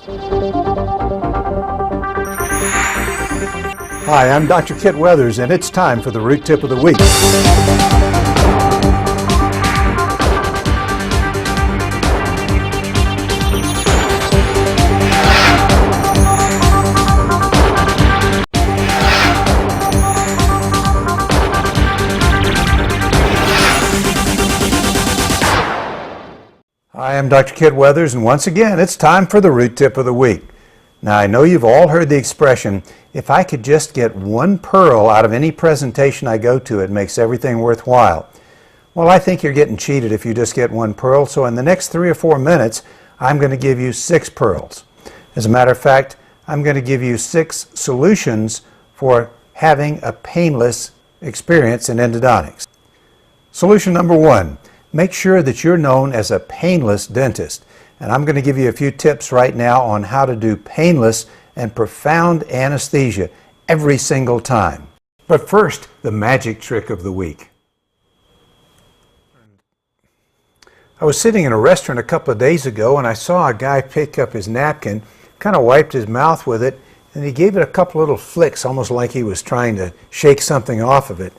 Hi, I'm Dr. Kit Weathers, and it's time for the Root Tip of the Week. Hi, I'm Dr. Kit Weathers, and once again, it's time for the Root Tip of the Week. Now, I know you've all heard the expression, if I could just get one pearl out of any presentation I go to, it makes everything worthwhile. Well, I think you're getting cheated if you just get one pearl, so in the next 3 or 4 minutes, I'm going to give you 6 pearls. As a matter of fact, I'm going to give you 6 solutions for having a painless experience in endodontics. Solution number 1, make sure that you're known as a painless dentist. And I'm going to give you a few tips right now on how to do painless and profound anesthesia every single time. But first, the magic trick of the week. I was sitting in a restaurant a couple of days ago and I saw a guy pick up his napkin, kind of wiped his mouth with it, and he gave it a couple little flicks, almost like he was trying to shake something off of it.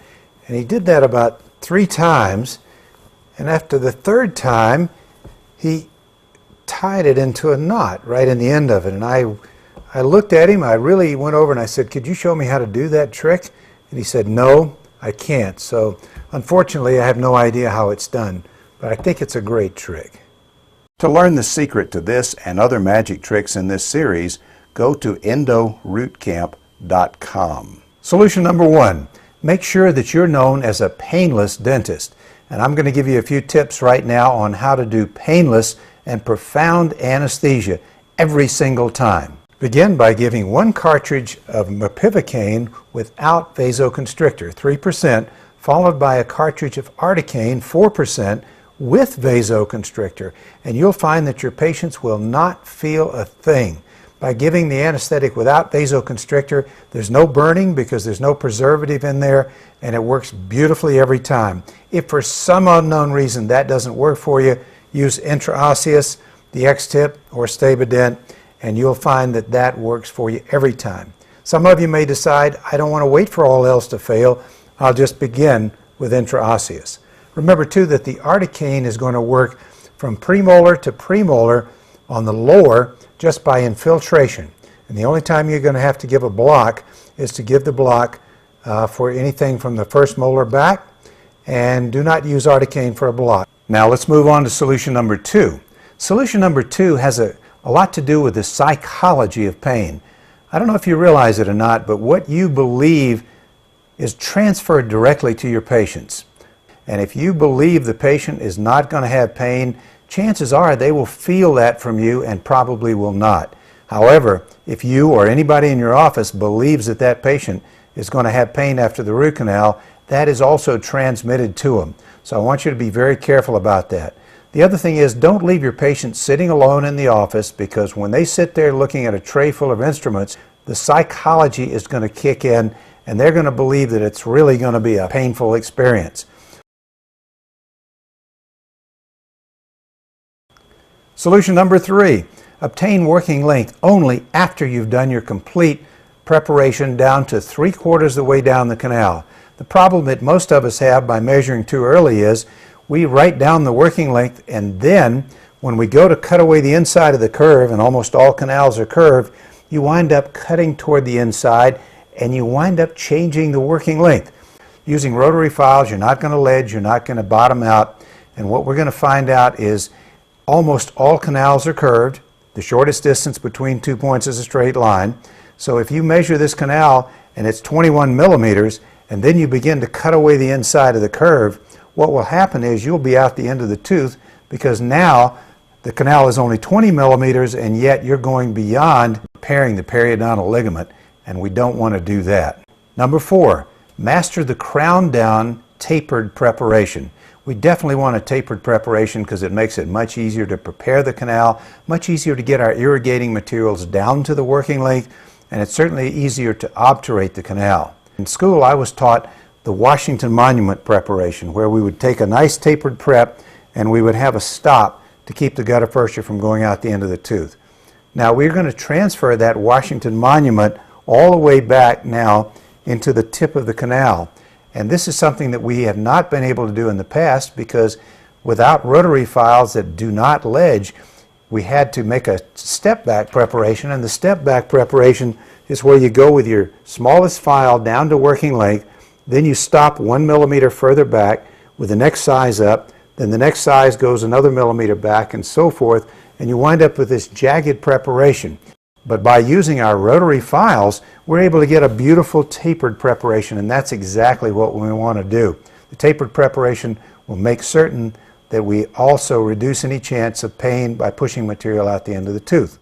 And he did that about 3 times, and after the 3rd time, he tied it into a knot right in the end of it. And I looked at him, I really went over and I said, could you show me how to do that trick? And he said, no, I can't. So unfortunately, I have no idea how it's done, but I think it's a great trick. To learn the secret to this and other magic tricks in this series, go to endorootcamp.com. Solution number 1, make sure that you're known as a painless dentist. And I'm going to give you a few tips right now on how to do painless and profound anesthesia every single time. Begin by giving 1 cartridge of mepivacaine without vasoconstrictor, 3%, followed by a cartridge of articaine, 4%, with vasoconstrictor, and you'll find that your patients will not feel a thing. By giving the anesthetic without vasoconstrictor, there's no burning because there's no preservative in there, and it works beautifully every time. If for some unknown reason that doesn't work for you, use intraosseous, the X-Tip, or Stabident, and you'll find that that works for you every time. Some of you may decide, I don't want to wait for all else to fail, I'll just begin with intraosseous. Remember too that the articaine is going to work from premolar to premolar on the lower just by infiltration. And the only time you're going to have to give a block is to give the block for anything from the first molar back, and do not use articaine for a block. Now let's move on to solution number 2. Solution number 2 has a lot to do with the psychology of pain. I don't know if you realize it or not, but what you believe is transferred directly to your patients. And if you believe the patient is not going to have pain, chances are they will feel that from you and probably will not. However, if you or anybody in your office believes that that patient is going to have pain after the root canal, that is also transmitted to them. So I want you to be very careful about that. The other thing is, don't leave your patient sitting alone in the office, because when they sit there looking at a tray full of instruments, the psychology is going to kick in and they're going to believe that it's really going to be a painful experience. Solution number 3, obtain working length only after you've done your complete preparation down to 3/4 of the way down the canal. The problem that most of us have by measuring too early is we write down the working length, and then when we go to cut away the inside of the curve, and almost all canals are curved, you wind up cutting toward the inside and you wind up changing the working length. Using rotary files, you're not going to ledge, you're not going to bottom out, and what we're going to find out is almost all canals are curved. The shortest distance between 2 points is a straight line. So if you measure this canal and it's 21 millimeters, and then you begin to cut away the inside of the curve, what will happen is you'll be out the end of the tooth, because now the canal is only 20 millimeters and yet you're going beyond repairing the periodontal ligament, and we don't want to do that. Number 4, master the crown down tapered preparation. We definitely want a tapered preparation because it makes it much easier to prepare the canal, much easier to get our irrigating materials down to the working length, and it's certainly easier to obturate the canal. In school, I was taught the Washington Monument preparation, where we would take a nice tapered prep and we would have a stop to keep the gutta percha from going out the end of the tooth. Now we're going to transfer that Washington Monument all the way back now into the tip of the canal. And this is something that we have not been able to do in the past because without rotary files that do not ledge, we had to make a step back preparation, and the step back preparation is where you go with your smallest file down to working length, then you stop 1 millimeter further back with the next size up, then the next size goes another millimeter back and so forth, and you wind up with this jagged preparation. But by using our rotary files, we're able to get a beautiful tapered preparation, and that's exactly what we want to do. The tapered preparation will make certain that we also reduce any chance of pain by pushing material out the end of the tooth.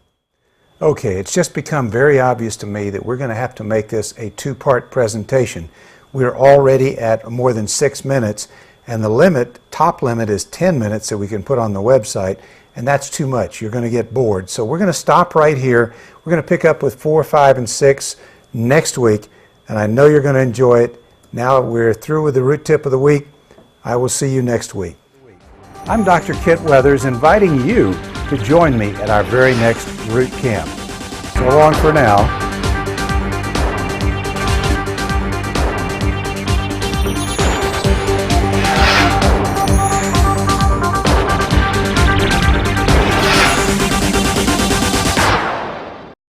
Okay, it's just become very obvious to me that we're going to have to make this a two-part presentation. We're already at more than 6 minutes, and the top limit is 10 minutes that we can put on the website, and that's too much. You're going to get bored. So we're going to stop right here. We're going to pick up with 4, 5, and 6 next week, and I know you're going to enjoy it. Now we're through with the root tip of the week. I will see you next week. I'm Dr. Kit Weathers, inviting you to join me at our very next root camp. So long for now.